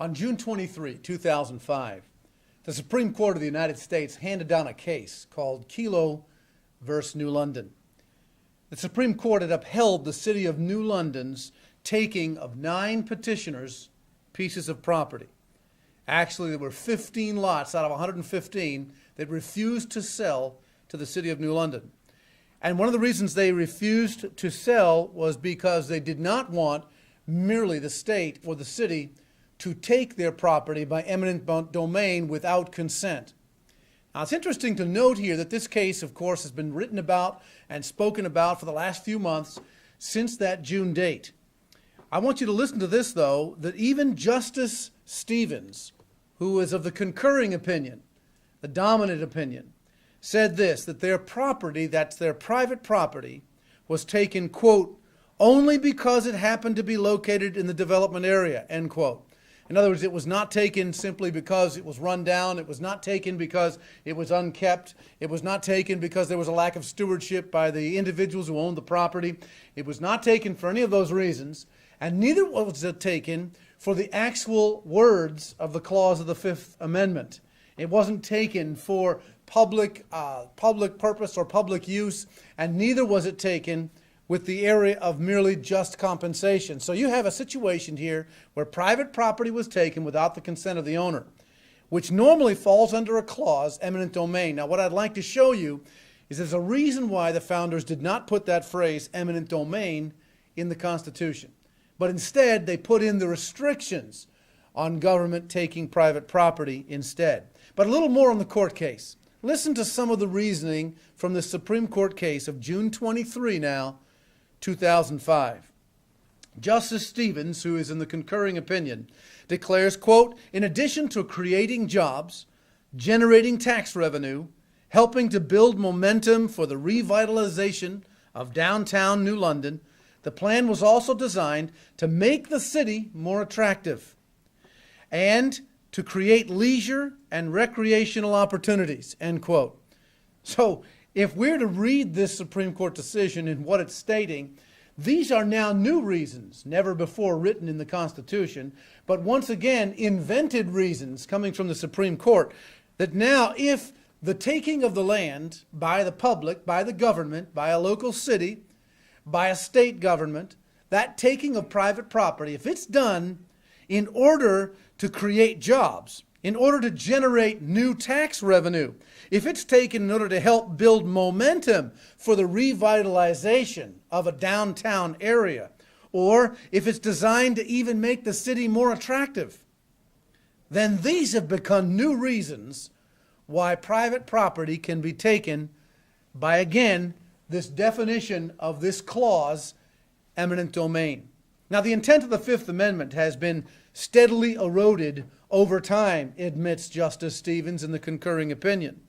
On June 23, 2005, the Supreme Court of the United States handed down a case called Kelo versus New London. The Supreme Court had upheld the city of New London's taking of 9 petitioners' pieces of property. Actually, there were 15 lots out of 115 that refused to sell to the city of New London. And one of the reasons they refused to sell was because they did not want merely the state or the city to take their property by eminent domain without consent. Now, it's interesting to note here that this case, of course, has been written about and spoken about for the last few months since that June date. I want you to listen to this, though, that even Justice Stevens, who is of the concurring opinion, the dominant opinion, said this, that their property, that's their private property, was taken, quote, only because it happened to be located in the development area, end quote. In other words, it was not taken simply because it was run down. It was not taken because it was unkept. It was not taken because there was a lack of stewardship by the individuals who owned the property. It was not taken for any of those reasons, and neither was it taken for the actual words of the clause of the Fifth Amendment. It wasn't taken for public purpose or public use, and neither was it taken with the area of merely just compensation. So you have a situation here where private property was taken without the consent of the owner, which normally falls under a clause, eminent domain. Now, what I'd like to show you is there's a reason why the founders did not put that phrase, eminent domain, in the Constitution. But instead, they put in the restrictions on government taking private property instead. But a little more on the court case. Listen to some of the reasoning from the Supreme Court case of June 23 now, 2005. Justice Stevens, who is in the concurring opinion, declares, quote, in addition to creating jobs, generating tax revenue, helping to build momentum for the revitalization of downtown New London, the plan was also designed to make the city more attractive and to create leisure and recreational opportunities, end quote. So if we're to read this Supreme Court decision and what it's stating, these are now new reasons, never before written in the Constitution, but once again invented reasons coming from the Supreme Court, that now if the taking of the land by the public, by the government, by a local city, by a state government, that taking of private property, if it's done in order to create jobs, in order to generate new tax revenue, if it's taken in order to help build momentum for the revitalization of a downtown area, or if it's designed to even make the city more attractive, then these have become new reasons why private property can be taken by, again, this definition of this clause, eminent domain. Now, the intent of the Fifth Amendment has been steadily eroded over time, admits Justice Stevens in the concurring opinion,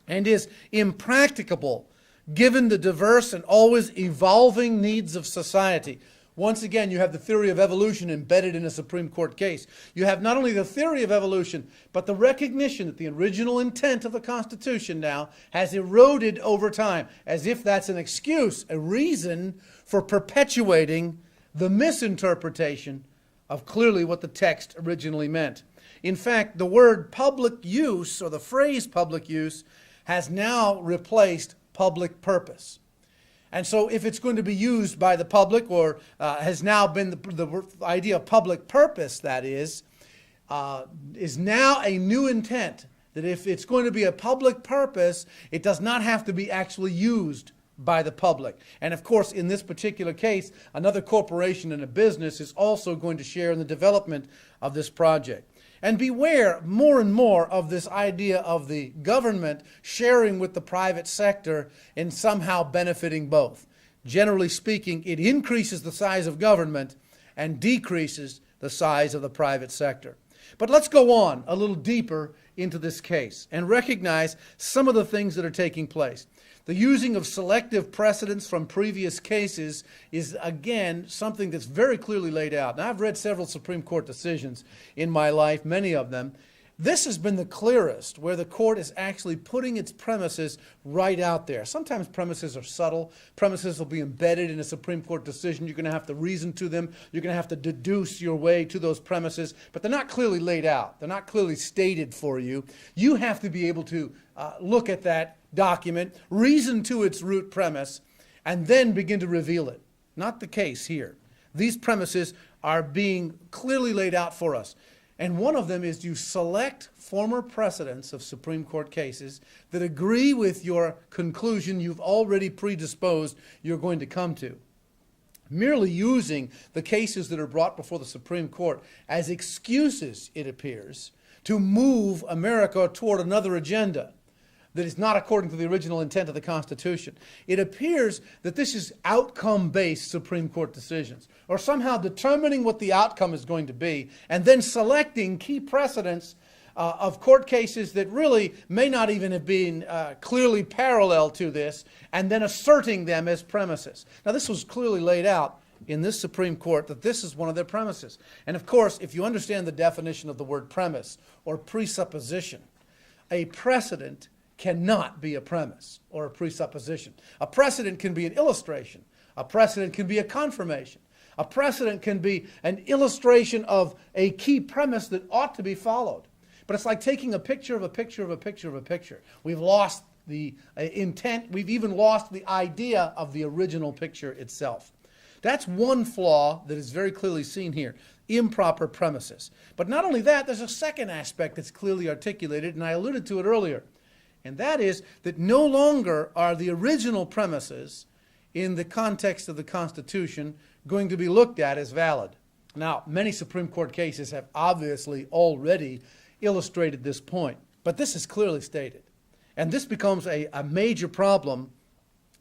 and is impracticable given the diverse and always evolving needs of society. Once again, you have the theory of evolution embedded in a Supreme Court case. You have not only the theory of evolution, but the recognition that the original intent of the Constitution now has eroded over time, as if that's an excuse, a reason for perpetuating the misinterpretation of clearly what the text originally meant. In fact, the word public use, or the phrase public use, has now replaced public purpose. And so if it's going to be used by the public, or has now been the idea of public purpose, that is now a new intent, that if it's going to be a public purpose, it does not have to be actually used by the public. And of course, in this particular case, another corporation and a business is also going to share in the development of this project. And beware more and more of this idea of the government sharing with the private sector and somehow benefiting both. Generally speaking, it increases the size of government and decreases the size of the private sector. But let's go on a little deeper into this case and recognize some of the things that are taking place. The using of selective precedents from previous cases is, again, something that's very clearly laid out. Now, I've read several Supreme Court decisions in my life, many of them, This has been the clearest, where the court is actually putting its premises right out there. Sometimes premises are subtle. Premises will be embedded in a Supreme Court decision. You're going to have to reason to them. You're going to have to deduce your way to those premises. But they're not clearly laid out. They're not clearly stated for you. You have to be able to look at that document, reason to its root premise, and then begin to reveal it. Not the case here. These premises are being clearly laid out for us. And one of them is you select former precedents of Supreme Court cases that agree with your conclusion you've already predisposed you're going to come to. Merely using the cases that are brought before the Supreme Court as excuses, it appears, to move America toward another agenda that is not according to the original intent of the Constitution. It appears that this is outcome-based Supreme Court decisions, or somehow determining what the outcome is going to be, and then selecting key precedents of court cases that really may not even have been clearly parallel to this, and then asserting them as premises. Now, this was clearly laid out in this Supreme Court that this is one of their premises. And of course, if you understand the definition of the word premise or presupposition, a precedent cannot be a premise or a presupposition. A precedent can be an illustration. A precedent can be a confirmation. A precedent can be an illustration of a key premise that ought to be followed. But it's like taking a picture of a picture of a picture of a picture. We've lost the intent. We've even lost the idea of the original picture itself. That's one flaw that is very clearly seen here. Improper premises. But not only that, there's a second aspect that's clearly articulated, and I alluded to it earlier. And that is that no longer are the original premises in the context of the Constitution going to be looked at as valid. Now, many Supreme Court cases have obviously already illustrated this point, but this is clearly stated. And this becomes a major problem,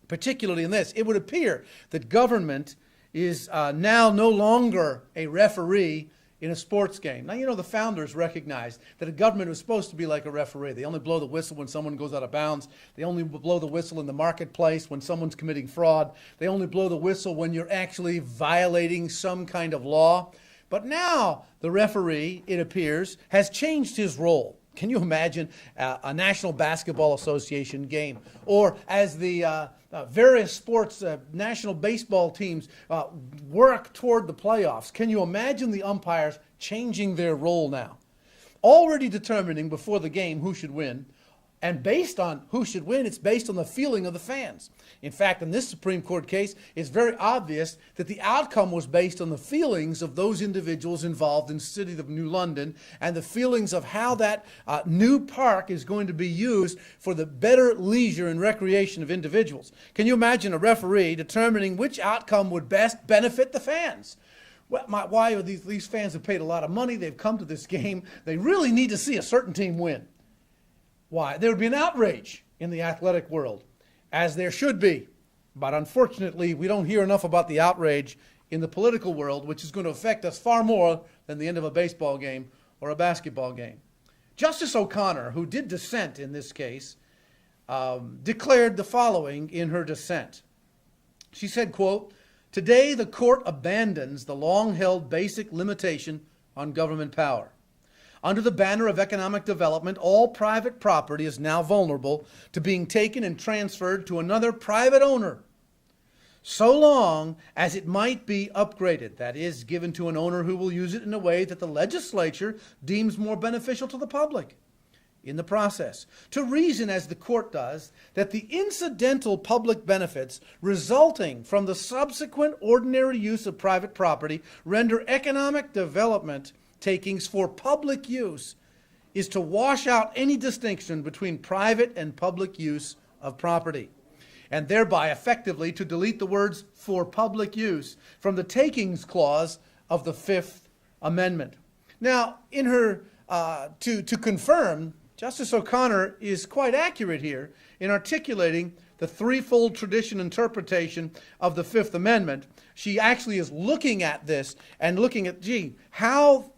particularly in this. It would appear that government is now no longer a referee in a sports game. Now, you know, the founders recognized that a government was supposed to be like a referee. They only blow the whistle when someone goes out of bounds. They only blow the whistle in the marketplace when someone's committing fraud. They only blow the whistle when you're actually violating some kind of law. But now the referee, it appears, has changed his role. Can you imagine a National Basketball Association game, or as the various sports, national baseball teams work toward the playoffs? Can you imagine the umpires changing their role now? Already determining before the game who should win, and based on who should win, it's based on the feeling of the fans. In fact, in this Supreme Court case, it's very obvious that the outcome was based on the feelings of those individuals involved in the city of New London and the feelings of how that new park is going to be used for the better leisure and recreation of individuals. Can you imagine a referee determining which outcome would best benefit the fans? Well, why are these fans have paid a lot of money? They've come to this game. They really need to see a certain team win. Why? There would be an outrage in the athletic world, as there should be. But unfortunately, we don't hear enough about the outrage in the political world, which is going to affect us far more than the end of a baseball game or a basketball game. Justice O'Connor, who did dissent in this case, declared the following in her dissent. She said, quote, "Today the court abandons the long-held basic limitation on government power. Under the banner of economic development, all private property is now vulnerable to being taken and transferred to another private owner, so long as it might be upgraded, that is, given to an owner who will use it in a way that the legislature deems more beneficial to the public. In the process, to reason, as the court does, that the incidental public benefits resulting from the subsequent ordinary use of private property render economic development takings for public use is to wash out any distinction between private and public use of property, and thereby effectively to delete the words for public use from the takings clause of the Fifth Amendment." Now, in her, to confirm, Justice O'Connor is quite accurate here in articulating the threefold tradition interpretation of the Fifth Amendment. She actually is looking at this and looking at, how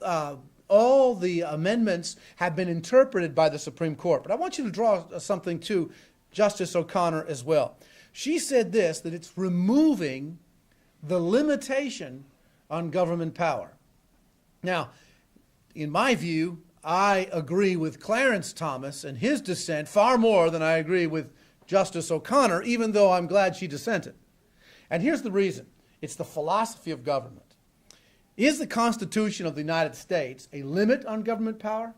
all the amendments have been interpreted by the Supreme Court. But I want you to draw something to Justice O'Connor as well. She said this, that it's removing the limitation on government power. Now, in my view, I agree with Clarence Thomas and his dissent far more than I agree with Justice O'Connor, even though I'm glad she dissented. And here's the reason. It's the philosophy of government. Is the Constitution of the United States a limit on government power?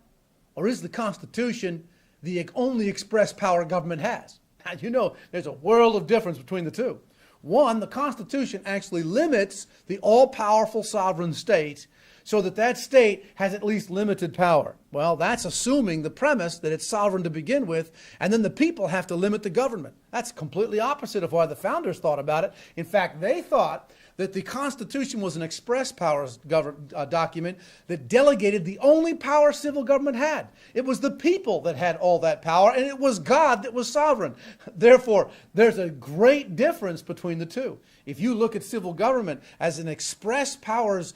Or is the Constitution the only express power government has? Now, you know, there's a world of difference between the two. One, the Constitution actually limits the all-powerful sovereign state so that that state has at least limited power. Well, that's assuming the premise that it's sovereign to begin with, and then the people have to limit the government. That's completely opposite of why the founders thought about it. In fact, they thought that the Constitution was an express powers document that delegated the only power civil government had. It was the people that had all that power, and it was God that was sovereign. Therefore, there's a great difference between the two. If you look at civil government as an express powers,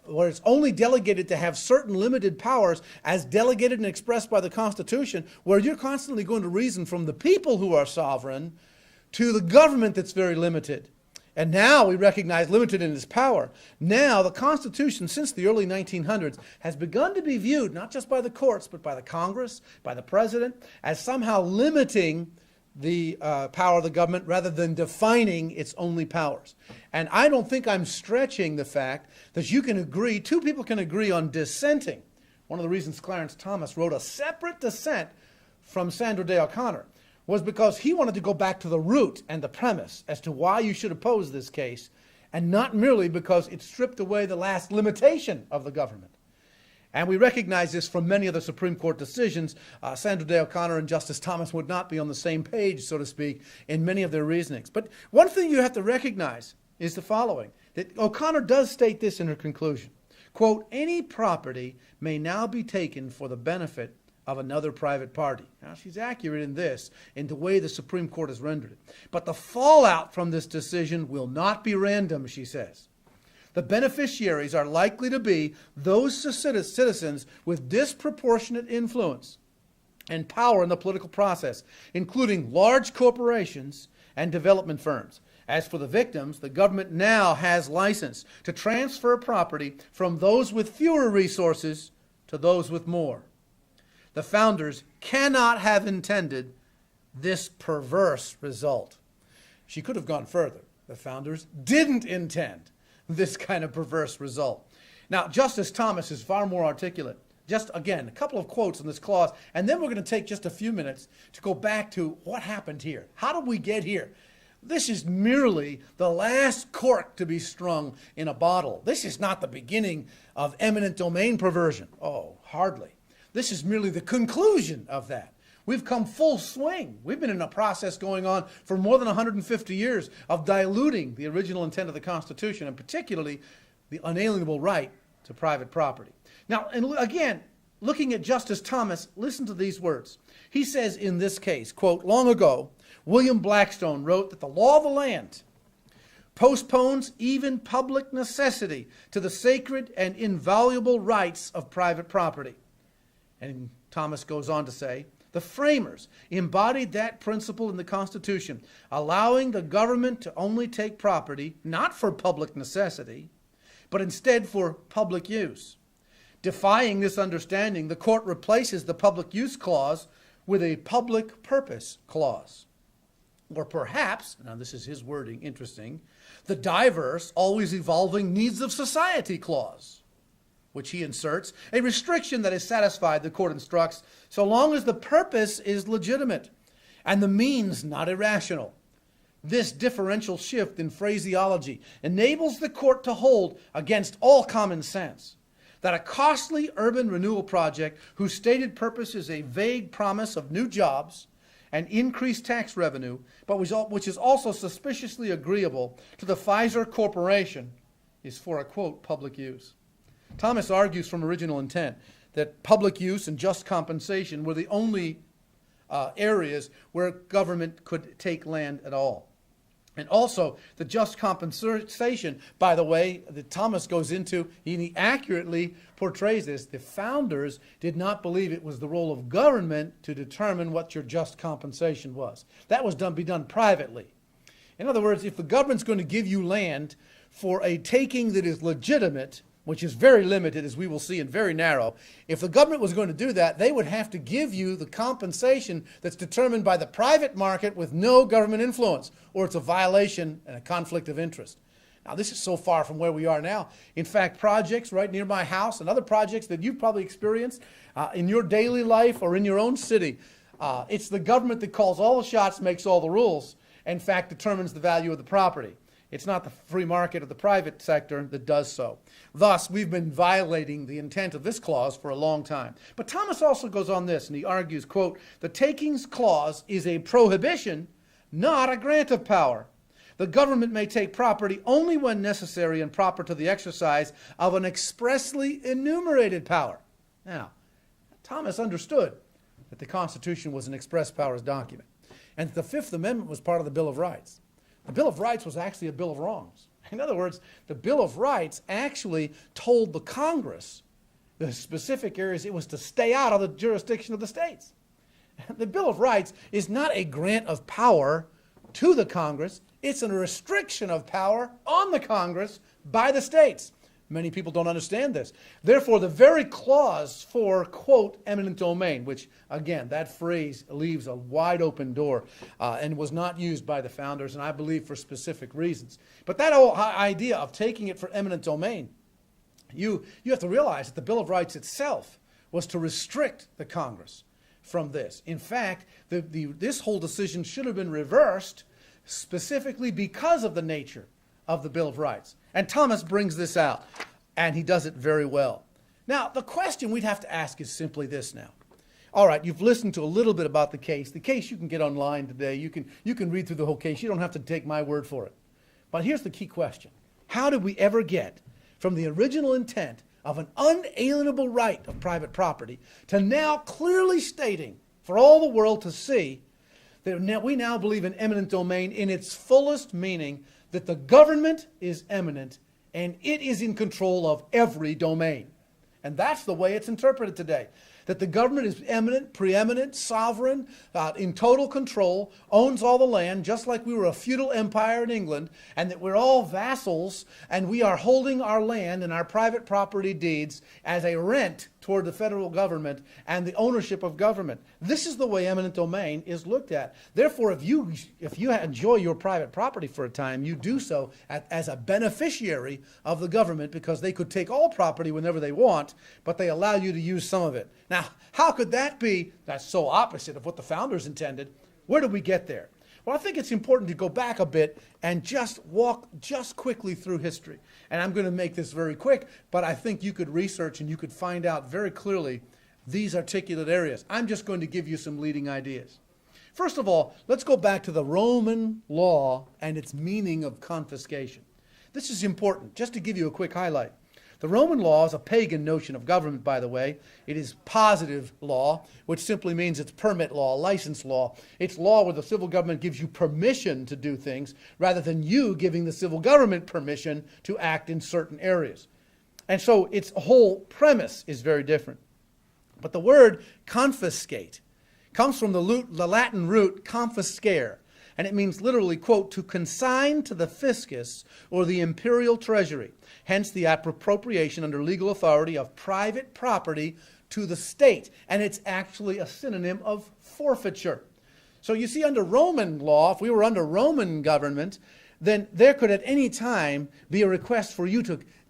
where it's only delegated to have certain limited powers as delegated and expressed by the Constitution, where you're constantly going to reason from the people who are sovereign to the government that's very limited. And now we recognize limited in its power. Now the Constitution, since the early 1900s, has begun to be viewed, not just by the courts, but by the Congress, by the President, as somehow limiting the power of the government rather than defining its only powers. And I don't think I'm stretching the fact that you can agree, two people can agree on dissenting. One of the reasons Clarence Thomas wrote a separate dissent from Sandra Day O'Connor was because he wanted to go back to the root and the premise as to why you should oppose this case, and not merely because it stripped away the last limitation of the government. And we recognize this from many of the Supreme Court decisions. Sandra Day O'Connor and Justice Thomas would not be on the same page, so to speak, in many of their reasonings. But one thing you have to recognize is the following, that O'Connor does state this in her conclusion. Quote, any property may now be taken for the benefit of another private party. Now, she's accurate in this, in the way the Supreme Court has rendered it. But the fallout from this decision will not be random, she says. The beneficiaries are likely to be those citizens with disproportionate influence and power in the political process, including large corporations and development firms. As for the victims, the government now has license to transfer property from those with fewer resources to those with more. The founders cannot have intended this perverse result. She could have gone further. The founders didn't intend this kind of perverse result. Now, Justice Thomas is far more articulate. Just, again, a couple of quotes on this clause, and then we're going to take just a few minutes to go back to what happened here. How did we get here? This is merely the last cork to be strung in a bottle. This is not the beginning of eminent domain perversion. Oh, hardly. This is merely the conclusion of that. We've come full swing. We've been in a process going on for more than 150 years of diluting the original intent of the Constitution, and particularly the unalienable right to private property. Now, and again, looking at Justice Thomas, listen to these words. He says in this case, quote, long ago, William Blackstone wrote that the law of the land postpones even public necessity to the sacred and invaluable rights of private property. And Thomas goes on to say, the framers embodied that principle in the Constitution, allowing the government to only take property, not for public necessity, but instead for public use. Defying this understanding, the court replaces the public use clause with a public purpose clause. Or perhaps, now this is his wording, interesting, the diverse, always evolving needs of society clause, which he inserts, a restriction that is satisfied, the court instructs, so long as the purpose is legitimate and the means not irrational. This differential shift in phraseology enables the court to hold against all common sense that a costly urban renewal project whose stated purpose is a vague promise of new jobs and increased tax revenue, but which is also suspiciously agreeable to the Pfizer Corporation, is for a, quote, public use. Thomas argues from original intent that public use and just compensation were the only areas where government could take land at all. And also, the just compensation, by the way, that Thomas goes into, he accurately portrays this. The founders did not believe it was the role of government to determine what your just compensation was. That was be done privately. In other words, if the government's going to give you land for a taking that is legitimate, which is very limited, as we will see, and very narrow. If the government was going to do that, they would have to give you the compensation that's determined by the private market with no government influence, or it's a violation and a conflict of interest. Now, this is so far from where we are now. In fact, projects right near my house and other projects that you've probably experienced in your daily life or in your own city, it's the government that calls all the shots, makes all the rules, in fact, determines the value of the property. It's not the free market or the private sector that does so. Thus, we've been violating the intent of this clause for a long time. But Thomas also goes on this, and he argues, quote, "The takings clause is a prohibition, not a grant of power. The government may take property only when necessary and proper to the exercise of an expressly enumerated power." Now, Thomas understood that the Constitution was an express powers document, and that the Fifth Amendment was part of the Bill of Rights. The Bill of Rights was actually a Bill of Wrongs. In other words, the Bill of Rights actually told the Congress the specific areas it was to stay out of the jurisdiction of the states. The Bill of Rights is not a grant of power to the Congress. It's a restriction of power on the Congress by the states. Many people don't understand this. Therefore, the very clause for, quote, eminent domain, which, again, that phrase leaves a wide open door and was not used by the founders, and I believe for specific reasons. But that whole idea of taking it for eminent domain, you have to realize that the Bill of Rights itself was to restrict the Congress from this. In fact, this whole decision should have been reversed specifically because of the nature of the Bill of Rights. And Thomas brings this out, and he does it very well. Now, the question we'd have to ask is simply this now. All right, you've listened to a little bit about the case. The case you can get online today. You can read through the whole case. You don't have to take my word for it. But here's the key question. How did we ever get from the original intent of an unalienable right of private property to now clearly stating for all the world to see that we now believe in eminent domain in its fullest meaning, that the government is eminent and it is in control of every domain. And that's the way it's interpreted today. That the government is eminent, preeminent, sovereign, in total control, owns all the land, just like we were a feudal empire in England, and that we're all vassals, and we are holding our land and our private property deeds as a rent toward the federal government and the ownership of government. This is the way eminent domain is looked at. Therefore, if you enjoy your private property for a time, you do so as a beneficiary of the government, because they could take all property whenever they want, but they allow you to use some of it. Now, how could that be? That's so opposite of what the founders intended. Where did we get there? Well, I think it's important to go back a bit and just walk just quickly through history. And I'm going to make this very quick, but I think you could research and you could find out very clearly these articulate areas. I'm just going to give you some leading ideas. First of all, let's go back to the Roman law and its meaning of confiscation. This is important, just to give you a quick highlight. The Roman law is a pagan notion of government, by the way. It is positive law, which simply means it's permit law, license law. It's law where the civil government gives you permission to do things rather than you giving the civil government permission to act in certain areas. And so its whole premise is very different. But the word confiscate comes from the Latin root confiscare, and it means literally, quote, to consign to the fiscus or the imperial treasury, hence the appropriation under legal authority of private property to the state. And it's actually a synonym of forfeiture. So you see, under Roman law, if we were under Roman government, then there could at any time be a request for you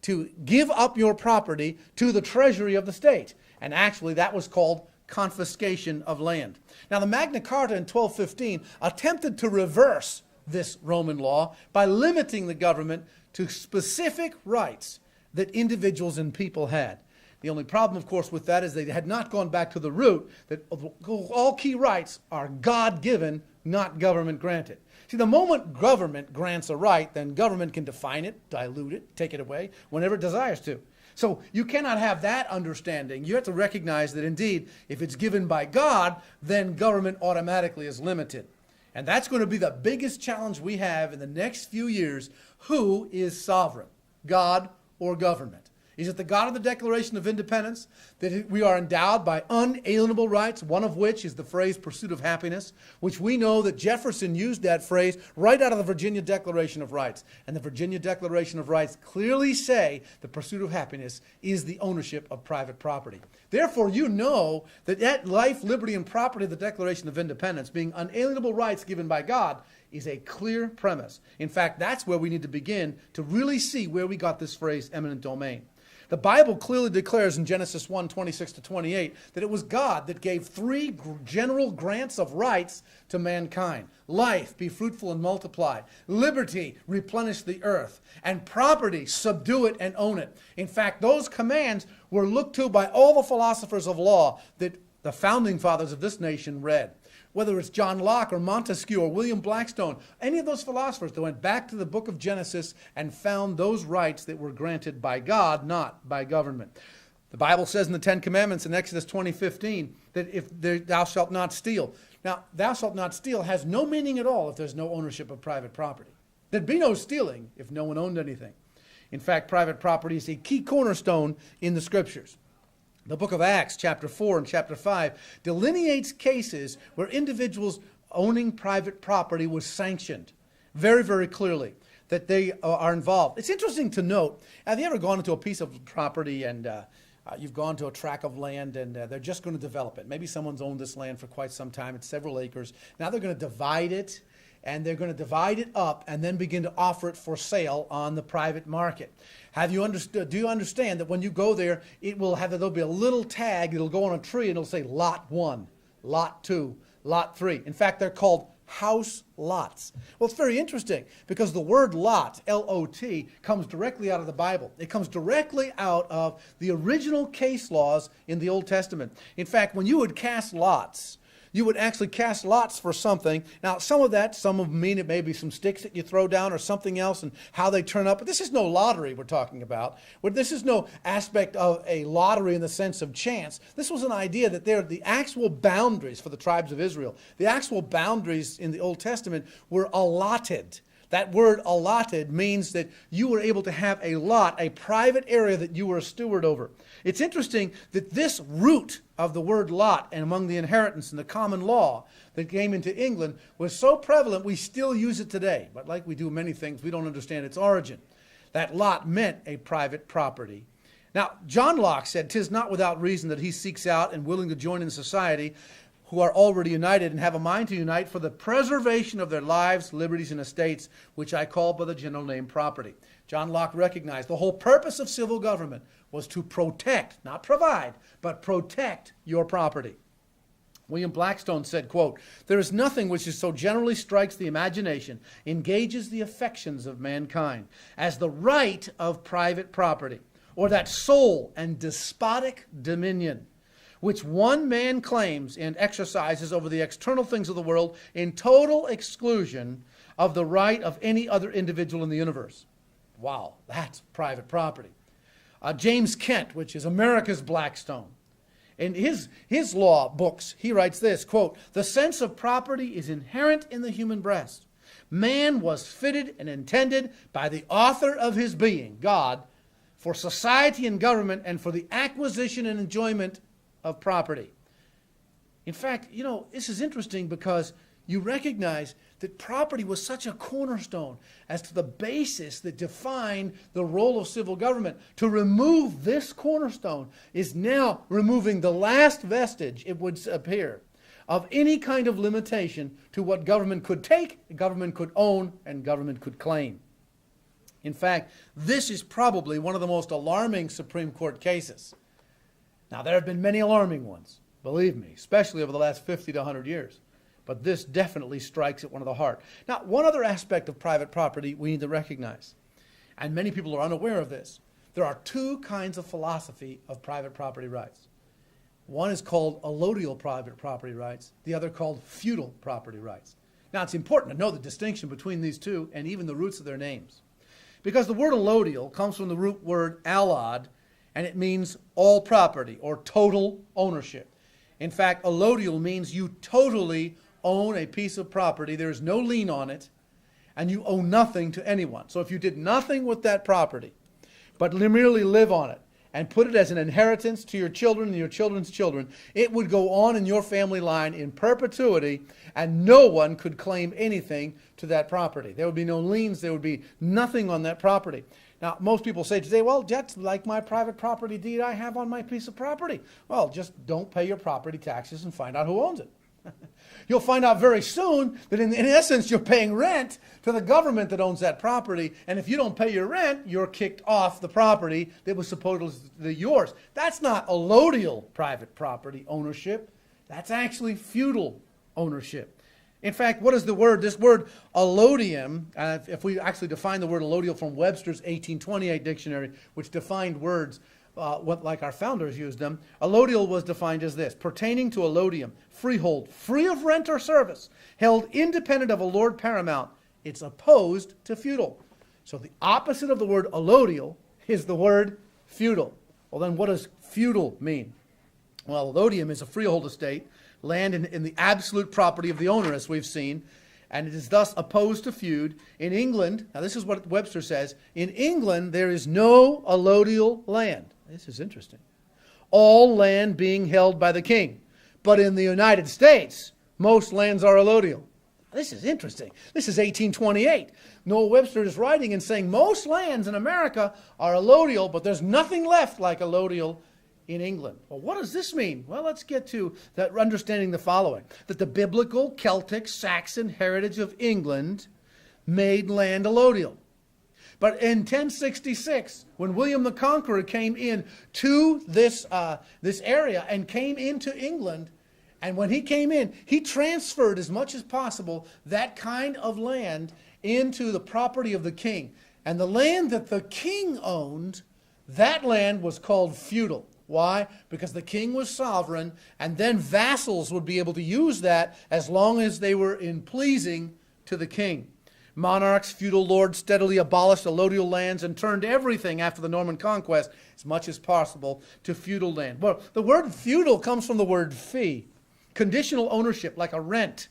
to give up your property to the treasury of the state. And actually that was called confiscation of land. Now, the Magna Carta in 1215 attempted to reverse this Roman law by limiting the government to specific rights that individuals and people had. The only problem, of course, with that is they had not gone back to the root that all key rights are God-given, not government-granted. See, the moment government grants a right, then government can define it, dilute it, take it away whenever it desires to. So you cannot have that understanding. You have to recognize that indeed, if it's given by God, then government automatically is limited. And that's going to be the biggest challenge we have in the next few years. Who is sovereign, God or government? Is it the God of the Declaration of Independence, that we are endowed by unalienable rights, one of which is the phrase pursuit of happiness, which we know that Jefferson used that phrase right out of the Virginia Declaration of Rights. And the Virginia Declaration of Rights clearly say the pursuit of happiness is the ownership of private property. Therefore, you know that life, liberty, and property of the Declaration of Independence, being unalienable rights given by God, is a clear premise. In fact, that's where we need to begin to really see where we got this phrase, eminent domain. The Bible clearly declares in Genesis 1:26-28 that it was God that gave three general grants of rights to mankind. Life, be fruitful and multiply. Liberty, replenish the earth. And property, subdue it and own it. In fact, those commands were looked to by all the philosophers of law that the founding fathers of this nation read. Whether it's John Locke or Montesquieu or William Blackstone, any of those philosophers that went back to the book of Genesis and found those rights that were granted by God, not by government. The Bible says in the Ten Commandments in Exodus 20:15 that if thou shalt not steal. Now, thou shalt not steal has no meaning at all if there's no ownership of private property. There'd be no stealing if no one owned anything. In fact, private property is a key cornerstone in the Scriptures. The book of Acts, chapter 4 and chapter 5, delineates cases where individuals owning private property was sanctioned very, very clearly, that they are involved. It's interesting to note, have you ever gone into a piece of property and you've gone to a tract of land and they're just going to develop it? Maybe someone's owned this land for quite some time. It's several acres. Now they're going to divide it, and they're going to divide it up and then begin to offer it for sale on the private market. Have you understood? Do you understand that when you go there, there'll be a little tag, it'll go on a tree, and it'll say Lot 1, Lot 2, Lot 3. In fact, they're called house lots. Well, it's very interesting because the word lot, L-O-T, comes directly out of the Bible. It comes directly out of the original case laws in the Old Testament. In fact, when you would cast lots, you would actually cast lots for something. Now, some of them mean it may be some sticks that you throw down or something else and how they turn up. But this is no lottery we're talking about. This is no aspect of a lottery in the sense of chance. This was an idea that the actual boundaries for the tribes of Israel, the actual boundaries in the Old Testament were allotted. That word allotted means that you were able to have a lot, a private area that you were a steward over. It's interesting that this root of the word lot and among the inheritance and the common law that came into England was so prevalent we still use it today. But like we do many things, we don't understand its origin. That lot meant a private property. Now, John Locke said, "'Tis not without reason that he seeks out and willing to join in society who are already united and have a mind to unite for the preservation of their lives, liberties, and estates, which I call by the general name property." John Locke recognized the whole purpose of civil government was to protect, not provide, but protect your property. William Blackstone said, quote, "There is nothing which so generally strikes the imagination, engages the affections of mankind, as the right of private property, or that sole and despotic dominion, which one man claims and exercises over the external things of the world in total exclusion of the right of any other individual in the universe." Wow, that's private property. James Kent, which is America's Blackstone, in his law books, he writes this, quote, "The sense of property is inherent in the human breast. Man was fitted and intended by the author of his being, God, for society and government and for the acquisition and enjoyment of property." In fact, this is interesting because you recognize that property was such a cornerstone as to the basis that defined the role of civil government. To remove this cornerstone is now removing the last vestige, it would appear, of any kind of limitation to what government could take, government could own, and government could claim. In fact, this is probably one of the most alarming Supreme Court cases. Now, there have been many alarming ones, believe me, especially over the last 50 to 100 years. But this definitely strikes at one of the heart. Now, one other aspect of private property we need to recognize, and many people are unaware of this. There are two kinds of philosophy of private property rights. One is called allodial private property rights, the other called feudal property rights. Now, it's important to know the distinction between these two and even the roots of their names. Because the word allodial comes from the root word allod, and it means all property or total ownership. In fact, allodial means you totally own a piece of property. There is no lien on it, and you owe nothing to anyone. So if you did nothing with that property, but merely live on it, and put it as an inheritance to your children and your children's children, it would go on in your family line in perpetuity, and no one could claim anything to that property. There would be no liens. There would be nothing on that property. Now, most people say today, well, that's like my private property deed I have on my piece of property. Well, just don't pay your property taxes and find out who owns it. You'll find out very soon that in essence you're paying rent to the government that owns that property, and if you don't pay your rent, you're kicked off the property that was supposedly yours. That's not allodial private property ownership. That's actually feudal ownership. In fact, what is the word? This word allodium, if we actually define the word allodial from Webster's 1828 dictionary, which defined words like our founders used them, allodial was defined as this: pertaining to allodium, freehold, free of rent or service, held independent of a lord paramount. It's opposed to feudal. So the opposite of the word allodial is the word feudal. Well, then what does feudal mean? Well, allodium is a freehold estate, land in the absolute property of the owner, as we've seen, and it is thus opposed to feud. In England, now this is what Webster says, in England there is no allodial land. This is interesting. All land being held by the king. But in the United States, most lands are allodial. This is interesting. This is 1828. Noah Webster is writing and saying most lands in America are allodial, but there's nothing left like allodial in England. Well, what does this mean? Well, let's get to that, understanding the following: that the biblical Celtic Saxon heritage of England made land allodial. But in 1066, when William the Conqueror came in to this area and came into England, and when he came in, he transferred as much as possible that kind of land into the property of the king. And the land that the king owned, that land was called feudal. Why? Because the king was sovereign, and then vassals would be able to use that as long as they were in pleasing to the king. Monarchs, feudal lords steadily abolished allodial lands and turned everything after the Norman conquest as much as possible to feudal land. Well, the word feudal comes from the word fee, conditional ownership, like a rent.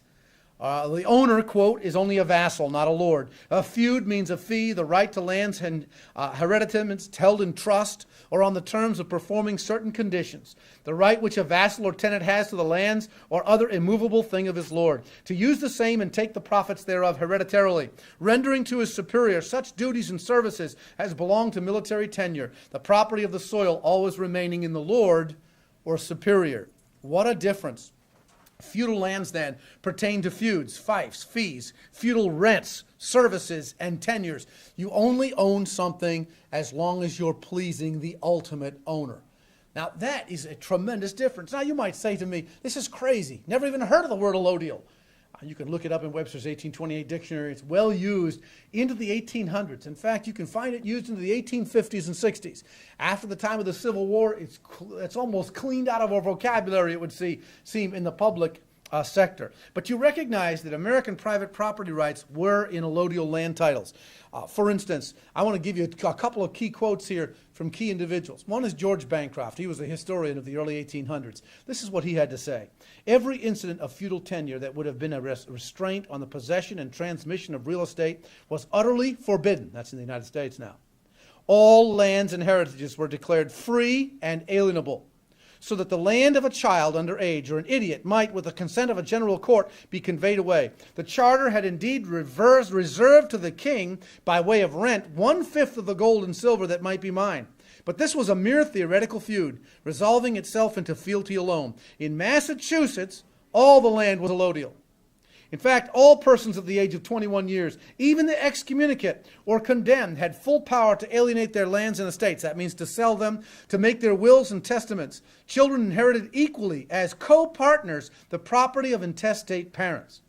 The owner, quote, is only a vassal, not a lord. A feud means a fee, the right to lands and hereditaments held in trust or on the terms of performing certain conditions. The right which a vassal or tenant has to the lands or other immovable thing of his lord, to use the same and take the profits thereof hereditarily, rendering to his superior such duties and services as belong to military tenure, the property of the soil always remaining in the lord or superior. What a difference. Feudal lands, then, pertain to feuds, fiefs, fees, feudal rents, services, and tenures. You only own something as long as you're pleasing the ultimate owner. Now, that is a tremendous difference. Now, you might say to me, this is crazy. Never even heard of the word allodial. You can look it up in Webster's 1828 dictionary. It's well used into the 1800s. In fact, you can find it used into the 1850s and 60s. After the time of the Civil War, it's almost cleaned out of our vocabulary, it would seem, in the public sector. But you recognize that American private property rights were in allodial land titles. For instance, I want to give you a couple of key quotes here from key individuals. One is George Bancroft. He was a historian of the early 1800s. This is what he had to say. Every incident of feudal tenure that would have been a restraint on the possession and transmission of real estate was utterly forbidden. That's in the United States now. All lands and heritages were declared free and alienable, so that the land of a child under age or an idiot might, with the consent of a general court, be conveyed away. The charter had indeed reserved to the king, by way of rent, 1/5 of the gold and silver that might be mine. But this was a mere theoretical feud, resolving itself into fealty alone. In Massachusetts, all the land was allodial. In fact, all persons of the age of 21 years, even the excommunicate or condemned, had full power to alienate their lands and estates. That means to sell them, to make their wills and testaments. Children inherited equally as co-partners the property of intestate parents,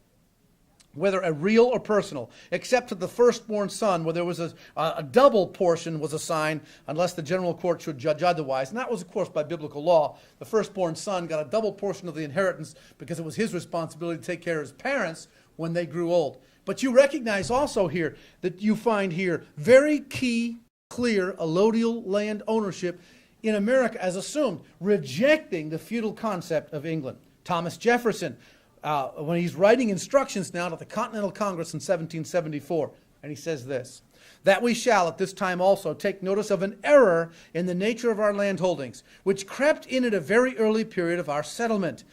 whether a real or personal, except to the firstborn son, where there was a double portion was assigned, unless the general court should judge otherwise. And that was, of course, by biblical law. The firstborn son got a double portion of the inheritance because it was his responsibility to take care of his parents when they grew old. But you recognize also here that you find here very key, clear allodial land ownership in America as assumed, rejecting the feudal concept of England. Thomas Jefferson, when he's writing instructions now to the Continental Congress in 1774, and he says this: that we shall at this time also take notice of an error in the nature of our land holdings, which crept in at a very early period of our settlement.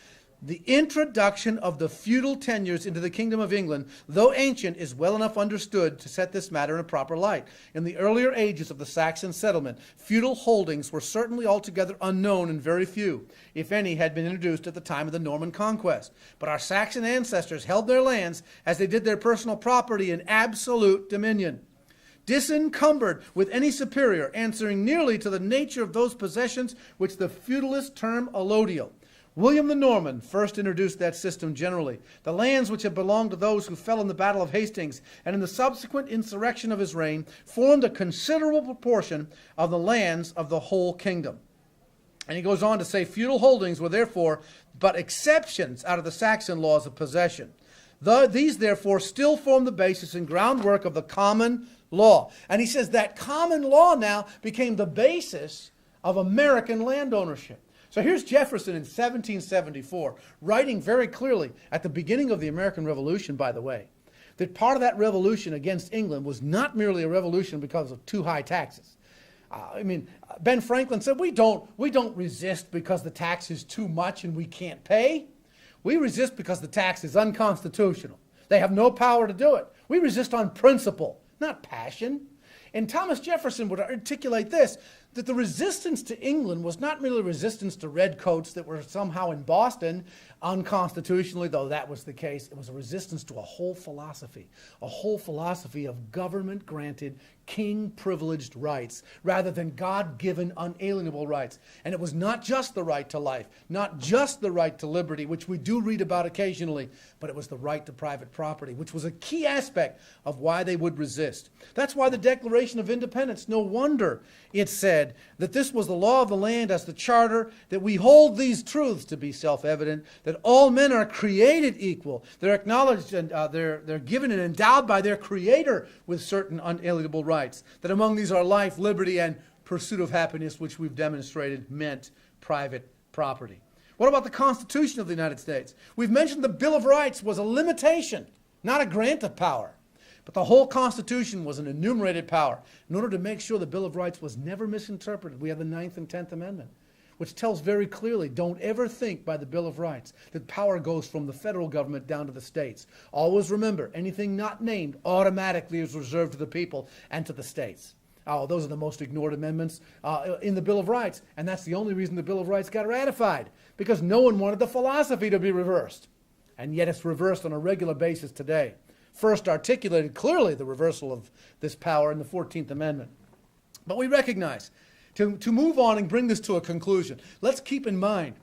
The introduction of the feudal tenures into the kingdom of England, though ancient, is well enough understood to set this matter in a proper light. In the earlier ages of the Saxon settlement, feudal holdings were certainly altogether unknown, and very few, if any, had been introduced at the time of the Norman conquest. But our Saxon ancestors held their lands as they did their personal property in absolute dominion, disencumbered with any superior, answering nearly to the nature of those possessions which the feudalists term allodial. William the Norman first introduced that system generally. The lands which had belonged to those who fell in the Battle of Hastings and in the subsequent insurrection of his reign formed a considerable proportion of the lands of the whole kingdom. And he goes on to say feudal holdings were therefore but exceptions out of the Saxon laws of possession. These therefore still form the basis and groundwork of the common law. And he says that common law now became the basis of American land ownership. So here's Jefferson in 1774, writing very clearly at the beginning of the American Revolution, by the way, that part of that revolution against England was not merely a revolution because of too high taxes. Ben Franklin said, we don't resist because the tax is too much and we can't pay. We resist because the tax is unconstitutional. They have no power to do it. We resist on principle, not passion. And Thomas Jefferson would articulate this, that the resistance to England was not merely resistance to redcoats that were somehow in Boston unconstitutionally, though that was the case. It was a resistance to a whole philosophy of government-granted, king-privileged rights rather than God-given, unalienable rights. And it was not just the right to life, not just the right to liberty, which we do read about occasionally, but it was the right to private property, which was a key aspect of why they would resist. That's why the Declaration of Independence, no wonder it said that this was the law of the land as the charter, that we hold these truths to be self-evident, that all men are created equal. They're acknowledged and they're given and endowed by their Creator with certain unalienable rights. That among these are life, liberty, and pursuit of happiness, which we've demonstrated meant private property. What about the Constitution of the United States? We've mentioned the Bill of Rights was a limitation, not a grant of power. But the whole Constitution was an enumerated power. In order to make sure the Bill of Rights was never misinterpreted, we have the 9th and 10th Amendment, which tells very clearly, don't ever think by the Bill of Rights that power goes from the federal government down to the states. Always remember, anything not named automatically is reserved to the people and to the states. Oh, those are the most ignored amendments in the Bill of Rights, and that's the only reason the Bill of Rights got ratified, because no one wanted the philosophy to be reversed. And yet it's reversed on a regular basis today. First articulated clearly the reversal of this power in the 14th Amendment. But we recognize, to move on and bring this to a conclusion, let's keep in mind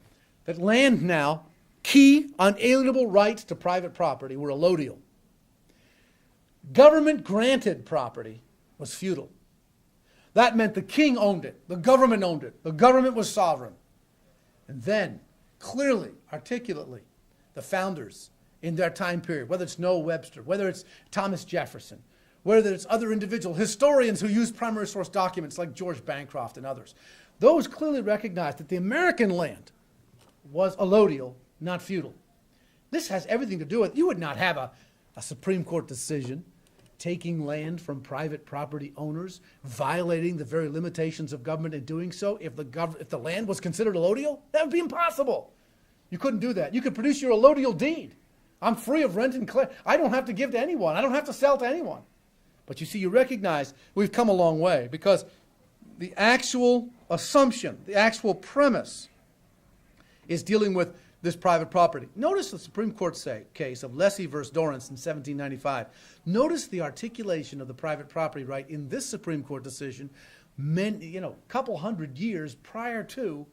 that land now, key unalienable rights to private property were allodial. Government-granted property was feudal. That meant the king owned it, the government owned it, the government was sovereign. And then, clearly, articulately, the founders in their time period, whether it's Noah Webster, whether it's Thomas Jefferson, whether it's other individual historians who use primary source documents like George Bancroft and others, those clearly recognized that the American land was allodial, not feudal. This has everything to do with, you would not have a Supreme Court decision taking land from private property owners, violating the very limitations of government in doing so. If the land was considered allodial, that would be impossible. You couldn't do that. You could produce your allodial deed. I'm free of rent and clear. I don't have to give to anyone. I don't have to sell to anyone. But you see, you recognize we've come a long way, because the actual assumption, the actual premise is dealing with this private property. Notice the Supreme Court case of Leslie versus Dorrance in 1795. Notice the articulation of the private property right in this Supreme Court decision, a couple hundred years prior to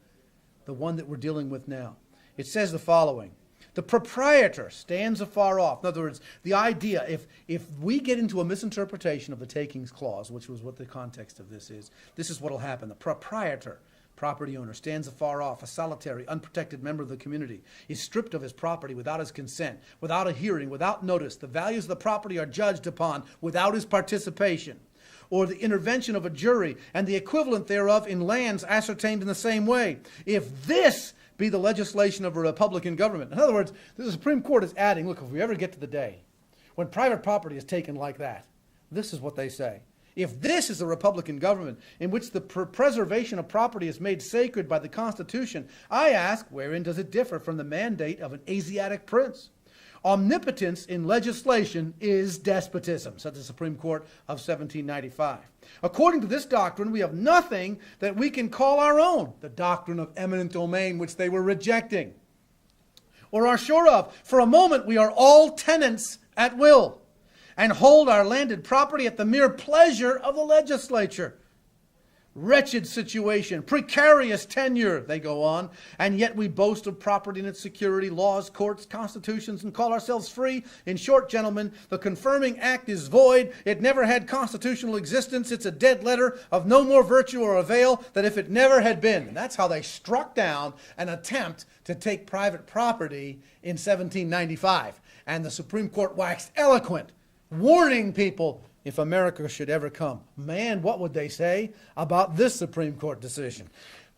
the one that we're dealing with now. It says the following: the proprietor stands afar off. In other words, the idea, if we get into a misinterpretation of the takings clause, which was what the context of this is what will happen. The proprietor, property owner, stands afar off, a solitary, unprotected member of the community, is stripped of his property without his consent, without a hearing, without notice. The values of the property are judged upon without his participation, or the intervention of a jury, and the equivalent thereof in lands ascertained in the same way. If this be the legislation of a Republican government. In other words, the Supreme Court is adding, look, if we ever get to the day when private property is taken like that, this is what they say. If this is a Republican government in which the preservation of property is made sacred by the Constitution, I ask, wherein does it differ from the mandate of an Asiatic prince? Omnipotence in legislation is despotism, said the Supreme Court of 1795. According to this doctrine, we have nothing that we can call our own, the doctrine of eminent domain, which they were rejecting, or are sure of. For a moment, we are all tenants at will, and hold our landed property at the mere pleasure of the legislature. Wretched situation, precarious tenure, they go on, and yet we boast of property and its security, laws, courts, constitutions, and call ourselves free. In short, gentlemen, the confirming act is void. It never had constitutional existence. It's a dead letter of no more virtue or avail than if it never had been. And that's how they struck down an attempt to take private property in 1795. And the Supreme Court waxed eloquent, warning people, if America should ever come, man, what would they say about this Supreme Court decision?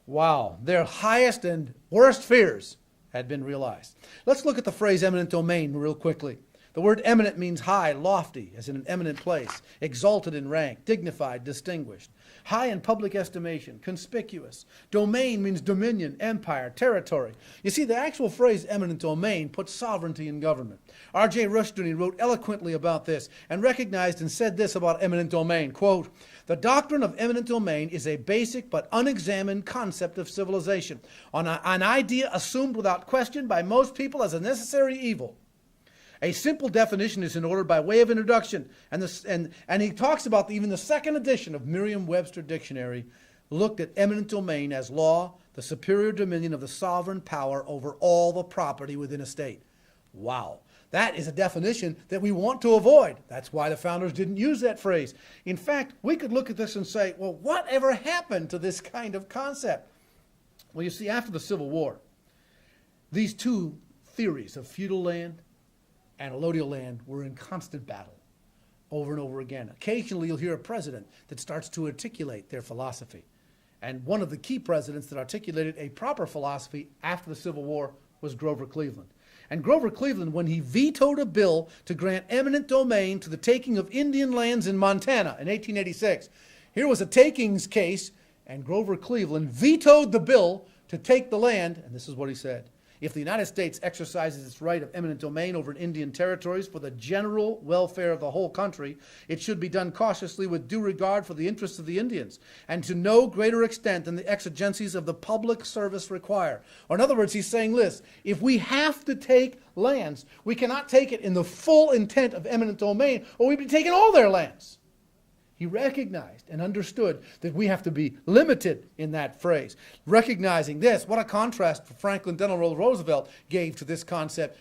Wow, their highest and worst fears had been realized. Let's look at the phrase eminent domain real quickly. The word eminent means high, lofty, as in an eminent place, exalted in rank, dignified, distinguished, high in public estimation, conspicuous. Domain means dominion, empire, territory. You see, the actual phrase eminent domain puts sovereignty in government. R.J. Rushdoony wrote eloquently about this and recognized and said this about eminent domain, quote, "The doctrine of eminent domain is a basic but unexamined concept of civilization, an idea assumed without question by most people as a necessary evil. A simple definition is in order by way of introduction." And he talks about even the second edition of Merriam-Webster Dictionary looked at eminent domain as law, the superior dominion of the sovereign power over all the property within a state. Wow. That is a definition that we want to avoid. That's why the founders didn't use that phrase. In fact, we could look at this and say, well, whatever happened to this kind of concept? Well, you see, after the Civil War, these two theories of feudal land and allodial land were in constant battle over and over again. Occasionally, you'll hear a president that starts to articulate their philosophy. And one of the key presidents that articulated a proper philosophy after the Civil War was Grover Cleveland. And Grover Cleveland, when he vetoed a bill to grant eminent domain to the taking of Indian lands in Montana in 1886, here was a takings case, and Grover Cleveland vetoed the bill to take the land, and this is what he said: "If the United States exercises its right of eminent domain over Indian territories for the general welfare of the whole country, it should be done cautiously with due regard for the interests of the Indians, and to no greater extent than the exigencies of the public service require." Or in other words, he's saying this: if we have to take lands, we cannot take it in the full intent of eminent domain, or we'd be taking all their lands. He recognized and understood that we have to be limited in that phrase. Recognizing this, what a contrast Franklin Delano Roosevelt gave to this concept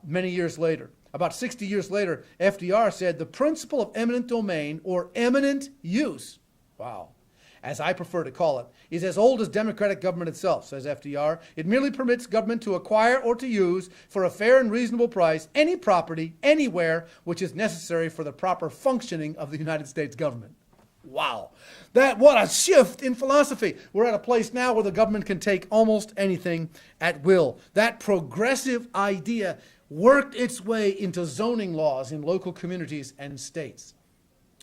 many years later. About 60 years later, FDR said, "The principle of eminent domain, or eminent use," wow, as I prefer to call it, "is as old as democratic government itself," says FDR. "It merely permits government to acquire or to use for a fair and reasonable price any property anywhere which is necessary for the proper functioning of the United States government." Wow. What a shift in philosophy. We're at a place now where the government can take almost anything at will. That progressive idea worked its way into zoning laws in local communities and states,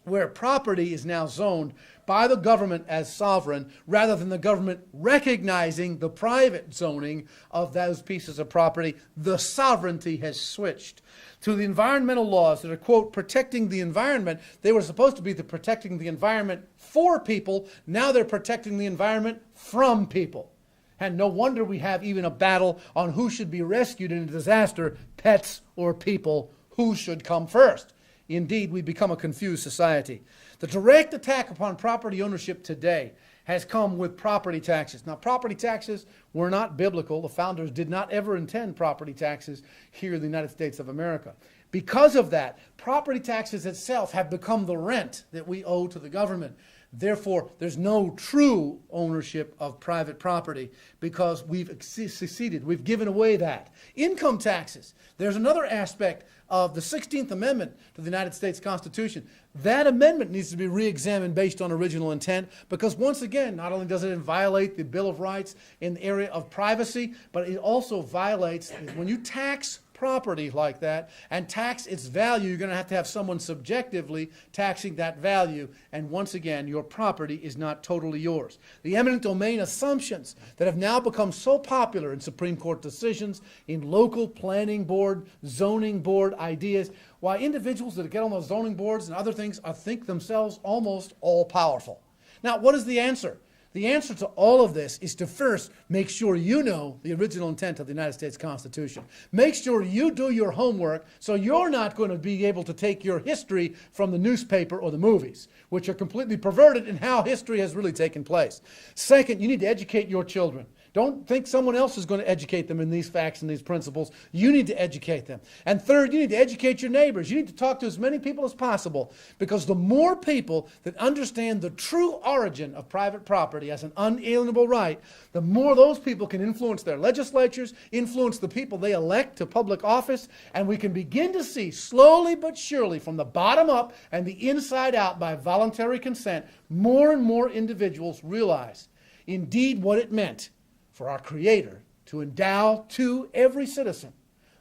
where property is now zoned by the government as sovereign, rather than the government recognizing the private zoning of those pieces of property. The sovereignty has switched to the environmental laws that are, quote, protecting the environment. They were supposed to be protecting the environment for people. Now they're protecting the environment from people. And no wonder we have even a battle on who should be rescued in a disaster, pets or people. Who should come first? Indeed, we've become a confused society. The direct attack upon property ownership today has come with property taxes. Now, property taxes were not biblical. The founders did not ever intend property taxes here in the United States of America. Because of that, property taxes itself have become the rent that we owe to the government. Therefore, there's no true ownership of private property because we've seceded. We've given away that. Income taxes. There's another aspect of the 16th Amendment to the United States Constitution. That amendment needs to be re-examined based on original intent, because once again, not only does it violate the Bill of Rights in the area of privacy, but it also violates, when you tax property like that and tax its value, you're going to have someone subjectively taxing that value. And once again, your property is not totally yours. The eminent domain assumptions that have now become so popular in Supreme Court decisions, in local planning board, zoning board ideas, why individuals that get on those zoning boards and other things think themselves almost all-powerful. Now, what is the answer? The answer to all of this is to first make sure you know the original intent of the United States Constitution. Make sure you do your homework so you're not going to be able to take your history from the newspaper or the movies, which are completely perverted in how history has really taken place. Second, you need to educate your children. Don't think someone else is going to educate them in these facts and these principles. You need to educate them. And third, you need to educate your neighbors. You need to talk to as many people as possible, because the more people that understand the true origin of private property as an unalienable right, the more those people can influence their legislatures, influence the people they elect to public office, and we can begin to see slowly but surely from the bottom up and the inside out by voluntary consent, more and more individuals realize indeed what it meant for our Creator to endow to every citizen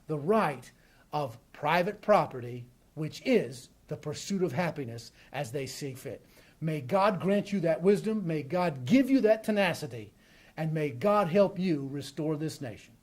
the right of private property, which is the pursuit of happiness as they see fit. May God grant you that wisdom, may God give you that tenacity, and may God help you restore this nation.